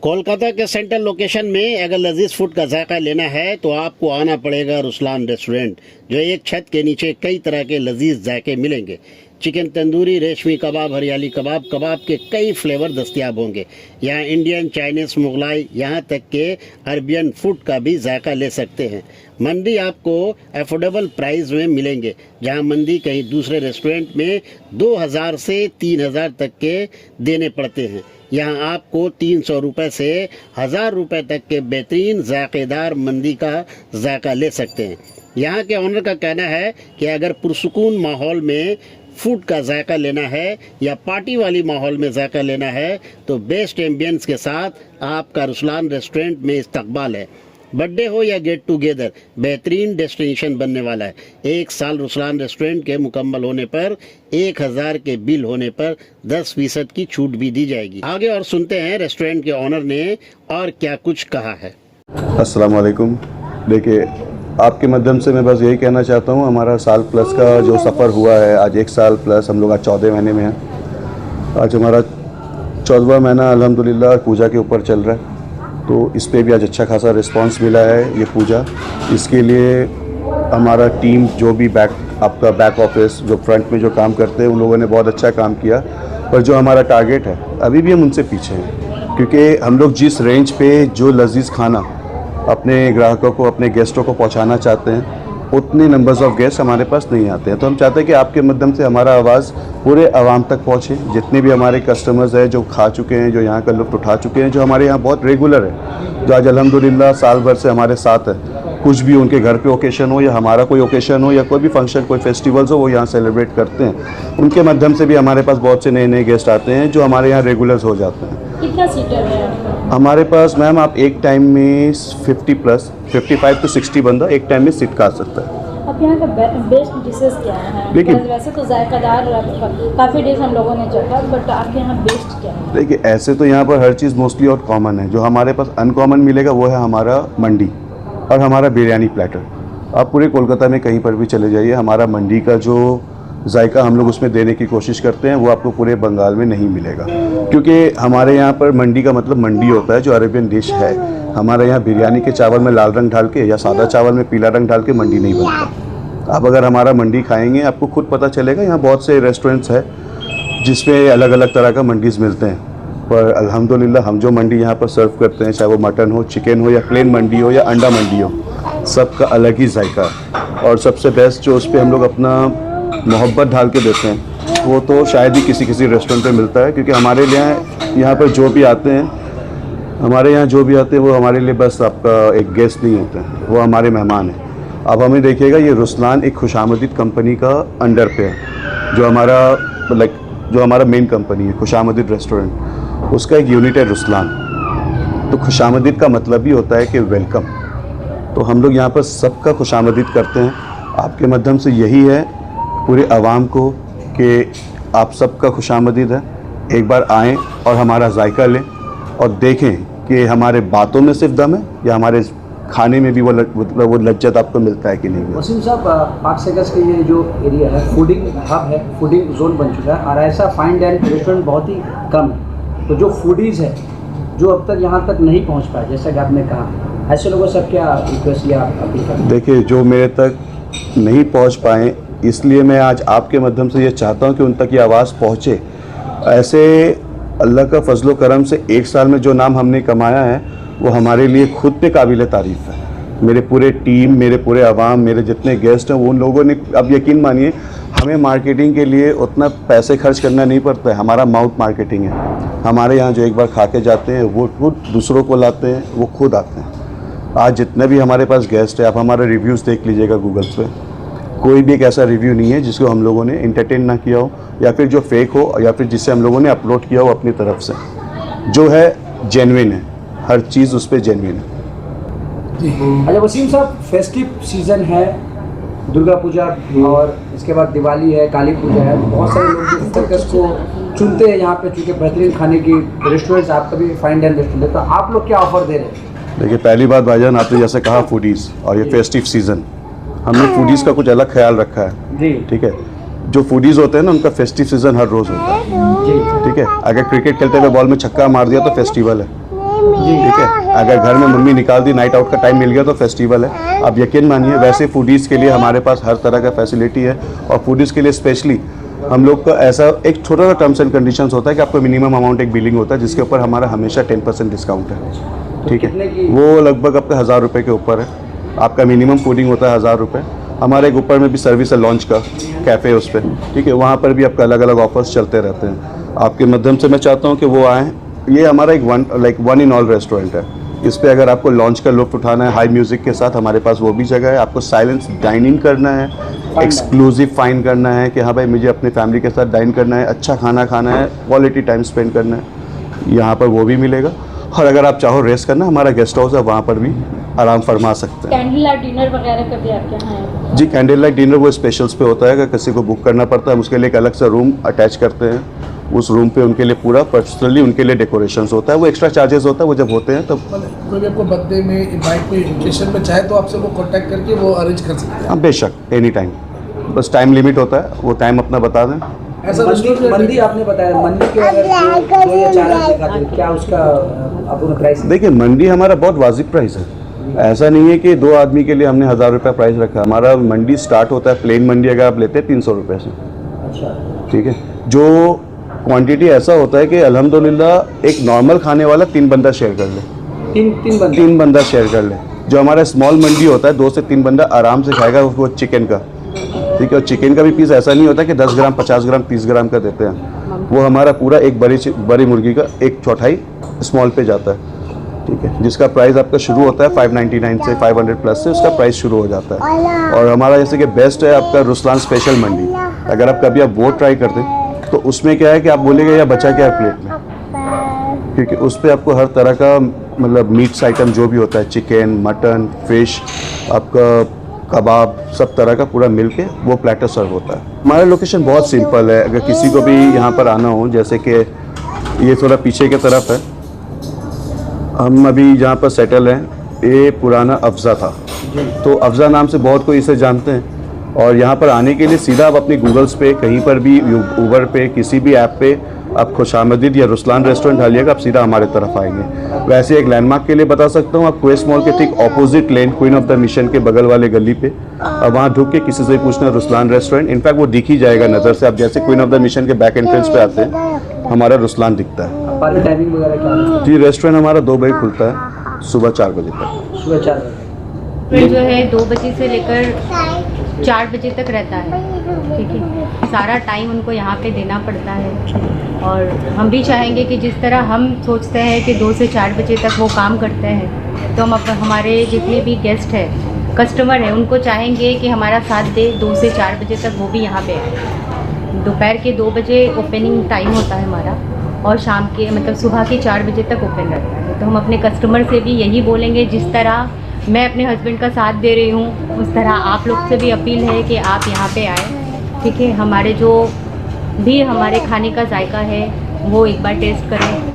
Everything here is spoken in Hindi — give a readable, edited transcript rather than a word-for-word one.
कोलकाता के सेंट्रल लोकेशन में अगर लजीज फूड का जायका लेना है तो आपको आना पड़ेगा रुस्लान रेस्टोरेंट, जो एक छत के नीचे कई तरह के लजीज जायके मिलेंगे। चिकन तंदूरी, रेशमी कबाब, हरियाली कबाब, कबाब के कई फ्लेवर दस्तियाब होंगे। यहाँ इंडियन, चाइनीज़, मुगलाई, यहाँ तक के अरबियन फूड का भी जायका ले सकते हैं। मंदी आपको अफोर्डेबल प्राइस में मिलेंगे, जहाँ मंदी कहीं दूसरे रेस्टोरेंट में 2000 से 3000 तक के देने पड़ते हैं। यहाँ आपको 300 रुपये से 1000 रुपये तक के बेहतरीन जायकेदार मंदी का जायका ले सकते हैं। यहाँ के ऑनर का कहना है कि अगर पुरसुकून माहौल में फूड का जायका लेना है या पार्टी वाली माहौल में जायका लेना है तो बेस्ट एम्बियंस के साथ आपका रुस्लान रेस्टोरेंट में इस्तकबाल है। बर्थडे हो या गेट टुगेदर, बेहतरीन डेस्टिनेशन बनने वाला है। 1 साल रुस्लान रेस्टोरेंट के मुकम्मल होने पर 1000 के बिल होने पर 10% की छूट भी दी जाएगी। आगे और सुनते हैं रेस्टोरेंट के ऑनर ने और क्या कुछ कहा है। अस्सलाम वालेकुम। देखिए, आपके माध्यम से मैं बस यही कहना चाहता हूँ, हमारा साल प्लस का जो सफ़र हुआ है, आज 1 साल प्लस, हम लोग आज 14 महीने में हैं। आज हमारा 14वां महीना अल्हम्दुलिल्लाह पूजा के ऊपर चल रहा है, तो इस पे भी आज अच्छा खासा रिस्पांस मिला है ये पूजा। इसके लिए हमारा टीम जो भी आपका बैक ऑफिस जो फ्रंट में जो काम करते हैं उन लोगों ने बहुत अच्छा काम किया। पर जो हमारा टारगेट है अभी भी हम उनसे पीछे हैं, क्योंकि हम लोग जिस रेंज पे जो लजीज खाना अपने ग्राहकों को, अपने गेस्टों को पहुंचाना चाहते हैं, उतने नंबर्स ऑफ गेस्ट हमारे पास नहीं आते हैं। तो हम चाहते हैं कि आपके माध्यम से हमारा आवाज़ पूरे आवाम तक पहुँचे। जितने भी हमारे कस्टमर्स हैं जो खा चुके हैं, जो यहाँ का लुत्फ़ उठा चुके हैं, जो हमारे यहाँ बहुत रेगुलर है, जो आज अल्हम्दुलिल्लाह साल भर से हमारे साथ है, कुछ भी उनके घर पे ओकेशन हो या हमारा कोई ओकेशन हो या कोई भी फंक्शन, कोई फेस्टिवल्स हो, वो यहाँ सेलिब्रेट करते हैं। उनके माध्यम से भी हमारे पास बहुत से नए नए गेस्ट आते हैं जो हमारे यहाँ रेगुलर्स हो जाते हैं। कितना सीटर है हमारे पास? मैम, आप एक टाइम में 55 to 60 बंदा एक टाइम में सीट का सकता है। अब यहाँ का बेस्ट डिशेस क्या है? लेकिन वैसे तो जायकादार काफ़ी डिश हम लोगों ने चखा, बट आपके यहाँ बेस्ट क्या है? देखिए, ऐसे तो यहाँ पर हर चीज़ मोस्टली और कॉमन है। जो हमारे पास अनकॉमन मिलेगा वो है हमारा मंडी और हमारा बिरयानी प्लेटर। आप पूरे कोलकाता में कहीं पर भी चले जाइए, हमारा मंडी का जो जायका हम लोग उसमें देने की कोशिश करते हैं वो आपको पूरे बंगाल में नहीं मिलेगा, क्योंकि हमारे यहाँ पर मंडी का मतलब मंडी होता है जो अरेबियन डिश है। हमारे यहाँ बिरयानी के चावल में लाल रंग डाल के या सादा चावल में पीला रंग डाल के मंडी नहीं बनता। आप अगर हमारा मंडी खाएंगे आपको खुद पता चलेगा। यहाँ बहुत से रेस्टोरेंट्स हैं जिसमें अलग अलग तरह का मंडीज़ मिलते हैं, पर अल्हम्दुलिल्लाह हम जो मंडी यहाँ पर सर्व करते हैं, चाहे वो मटन हो, चिकन हो या प्लेन मंडी हो या अंडा मंडी हो, सबका अलग ही जायका है। और सबसे बेस्ट जो उस पर हम लोग अपना मोहब्बत ढाल के देते हैं वो तो शायद ही किसी रेस्टोरेंट पे मिलता है, क्योंकि हमारे लिए यहाँ पर जो भी आते हैं, हमारे यहाँ जो भी आते हैं वो हमारे लिए बस आपका एक गेस्ट नहीं होते हैं, वो हमारे मेहमान हैं। अब हमें देखिएगा, ये रुस्लान एक खुशामदीद कंपनी का अंडर पे है, जो हमारा मेन कंपनी है खुशामदीद रेस्टोरेंट, उसका एक यूनिट है रुस्लान। तो खुशामदीद का मतलब भी होता है कि वेलकम। तो हम लोग यहाँ पर सबका खुशामदीद करते हैं। आपके माध्यम से यही है पूरे आवाम को कि आप सबका खुशामदीद है। एक बार आएँ और हमारा जायका लें और देखें कि हमारे बातों में सिर्फ दम है या हमारे खाने में भी वो लज्जत आपको मिलता है कि नहीं। वसीम साहब, पाक सेकर्स के ये जो एरिया है फूडिंग हब है, फूडिंग जोन बन चुका है और ऐसा फाइन डाइनिंग रेस्टोरेंट बहुत ही कम है। तो जो फूडीज़ है जो अब तक यहाँ तक नहीं पहुँच पाए, जैसा कि आपने कहा, ऐसे लोगों से क्या रिक्वेस्ट या अपील करें? देखिए, जो मेरे तक नहीं पहुँच पाए, इसलिए मैं आज आपके माध्यम से ये चाहता हूँ कि उन तक ये आवाज़ पहुँचे। ऐसे अल्लाह का फजलो करम से 1 साल में जो नाम हमने कमाया है वो हमारे लिए खुद पे काबिल तारीफ़ है। मेरे पूरे टीम, मेरे पूरे आवाम, मेरे जितने गेस्ट हैं, वो उन लोगों ने, अब यकीन मानिए, हमें मार्केटिंग के लिए उतना पैसे खर्च करना नहीं पड़ता है। हमारा माउथ मार्केटिंग है। हमारे यहाँ जो एक बार खा के जाते हैं वो खुद दूसरों को लाते हैं, वो खुद आते हैं। आज जितने भी हमारे पास गेस्ट है, आप हमारे रिव्यूज़ देख लीजिएगा गूगल पे, कोई भी एक ऐसा रिव्यू नहीं है जिसको हम लोगों ने इंटरटेन ना किया हो या फिर जो फेक हो या फिर जिससे हम लोगों ने अपलोड किया हो अपनी तरफ से। जो है जेन्युइन है, हर चीज़ उस पर जेन्युइन है। अच्छा वसीम साहब, फेस्टिव सीज़न है, दुर्गा पूजा और इसके बाद दिवाली है, काली पूजा है, बहुत सारे लोग जो फोकस को चुनते हैं यहाँ पे, चूँकि बेहतरीन खाने की रेस्टोरेंट्स, आपका भी फाइन डाइनिंग रेस्टोरेंट है, तो आप लोग क्या ऑफर दे रहे हैं? देखिए, पहली बात भाईजान, आपने जैसे कहा फूडीज़ और ये फेस्टिव सीज़न, हमने फूडीज़ का कुछ अलग ख्याल रखा है जी। ठीक है, जो फूडीज़ होते हैं ना, उनका फेस्टिव सीज़न हर रोज़ होता है जी। ठीक है, अगर क्रिकेट खेलते हुए बॉल में छक्का मार दिया तो फेस्टिवल है, ठीक है। अगर घर में मम्मी निकाल दी, नाइट आउट का टाइम मिल गया तो फेस्टिवल है। आप यकीन मानिए, वैसे फूडीज़ के लिए हमारे पास हर तरह का फैसिलिटी है, और फूडीज़ के लिए स्पेशली हम लोग का ऐसा एक छोटा सा टर्म्स एंड कंडीशंस होता है कि आपको मिनिमम अमाउंट एक बिलिंग होता है, जिसके ऊपर हमारा हमेशा 10% डिस्काउंट है। ठीक है, वो लगभग आपका 1000 रुपये के ऊपर है। आपका मिनिमम फूडिंग होता है 1000 रुपये। हमारे एक ऊपर में भी सर्विस है लॉन्च का, कैफ़े उस पर, ठीक है, वहाँ पर भी आपका अलग अलग ऑफर्स चलते रहते हैं। आपके माध्यम से मैं चाहता हूँ कि वो आएँ। ये हमारा एक वन इन ऑल रेस्टोरेंट है। इस पे अगर आपको लॉन्च का लुत्फ़ उठाना है हाई म्यूज़िक के साथ, हमारे पास वो भी जगह है। आपको साइलेंस डाइनिंग करना है, एक्सक्लूसिव फाइन करना है कि हाँ भाई मुझे अपनी फैमिली के साथ डाइन करना है, अच्छा खाना खाना है, क्वालिटी टाइम स्पेंड करना है, यहाँ पर वो भी मिलेगा। और अगर आप चाहो रेस्ट करना, हमारा गेस्ट हाउस है, वहाँ पर भी आराम फरमा सकते हैं। कैंडल लाइट डिनर वगैरह का भी आपके यहाँ है? जी, कैंडल लाइट डिनर वो स्पेशल्स पे होता है। अगर किसी को बुक करना पड़ता है, हम उसके लिए एक अलग सा रूम अटैच करते हैं। उस रूम पे उनके लिए पूरा पर्सनली उनके लिए डेकोरेशंस होता है। वो एक्स्ट्रा चार्जेस होता है, वो जब होते हैं तब। कोई भी आपको बर्थडे में इनवाइट कोई इन्विटेशन में चाहे तो आपसे वो कांटेक्ट करके वो अरेंज कर सकते हैं। हाँ बेशक, एनी टाइम, बस टाइम लिमिट होता है, वो टाइम अपना बता दें। ऐसा मंदी आपने बताया, मंदी के अगर 2 या 4 आदमी खाते हैं, क्या उसका आपको प्राइस? देखिए, मंडी हमारा बहुत वाजिब प्राइस है। ऐसा नहीं है कि 2 आदमी के लिए हमने 1000 रुपये प्राइस रखा। हमारा मंडी स्टार्ट होता है, प्लेन मंडी अगर आप लेते हैं 300 रुपये से। अच्छा, ठीक है। जो क्वांटिटी ऐसा होता है कि अल्हम्दुलिल्लाह एक नॉर्मल खाने वाला 3 बंदा शेयर कर ले। 3 बंदा शेयर कर ले। जो हमारा स्मॉल मंडी होता है 2 से 3 बंदा आराम से खाएगा, वो चिकन का। ठीक है, और चिकन का भी पीस ऐसा नहीं होता कि 10 ग्राम 50 ग्राम 30 ग्राम का देते हैं। वो हमारा पूरा एक बड़ी मुर्गी का 1/4 स्मॉल पे जाता है। ठीक है, जिसका प्राइस आपका शुरू होता है 599 से, 500 प्लस से उसका प्राइस शुरू हो जाता है। और हमारा जैसे कि बेस्ट है आपका रुस्लान स्पेशल मंडी। अगर आप कभी वो ट्राई कर दें तो उसमें क्या है कि आप बोलेंगे या बचा क्या है प्लेट में, क्योंकि उस पर आपको हर तरह का मतलब मीट्स आइटम जो भी होता है, चिकन, मटन, फिश, आपका कबाब, सब तरह का पूरा मिल के वो प्लेटर सर्व होता है। हमारा लोकेशन बहुत सिंपल है। अगर किसी को भी यहाँ पर आना हो, जैसे कि ये थोड़ा पीछे की तरफ है, हम अभी जहाँ पर सेटल हैं, ये पुराना अफ़ज़ा था, तो अफ़ज़ा नाम से बहुत कोई इसे जानते हैं। और यहाँ पर आने के लिए सीधा आप अपनी गूगल्स पे, कहीं पर भी ऊबर पे, किसी भी ऐप पे आप खुशामदीद या रुस्लान रेस्टोरेंट डालिएगा, आप सीधा हमारे तरफ आएंगे। वैसे एक लैंडमार्क के लिए बता सकता हूँ, आप क्वेस मॉल के ठीक opposite lane, queen of the mission के बगल वाले गली पे, अब वहाँ ढुक के किसी से पूछना रुस्लान रेस्टोरेंट, इनफैक्ट वो दिख ही जाएगा नज़र से। आप जैसे क्वीन ऑफ द मिशन के बैक एंट्रेंस पे आते हैं, हमारा रुस्लान दिखता है। टाइमिंग वगैरह क्या है? जी, रेस्टोरेंट हमारा 2 बजे खुलता है, सुबह 4 बजे तक। सुबह 4 बजे जो है 2 बजे से लेकर 4 बजे तक रहता है। ठीक है, सारा टाइम उनको यहाँ पे देना पड़ता है। और हम भी चाहेंगे कि जिस तरह हम सोचते हैं कि 2 से 4 बजे तक वो काम करते हैं, तो हम हमारे जितने भी गेस्ट हैं, कस्टमर हैं, उनको चाहेंगे कि हमारा साथ दे, 2 से 4 बजे तक वो भी यहाँ पे आए। दोपहर के 2 बजे ओपनिंग टाइम होता है हमारा, और शाम के मतलब सुबह के 4 बजे तक ओपन रहता है। तो हम अपने कस्टमर से भी यही बोलेंगे, जिस तरह मैं अपने हस्बैंड का साथ दे रही हूँ, उस तरह आप लोग से भी अपील है कि आप यहाँ पे आएँ। ठीक है, हमारे जो भी हमारे खाने का जायका है वो एक बार टेस्ट करें।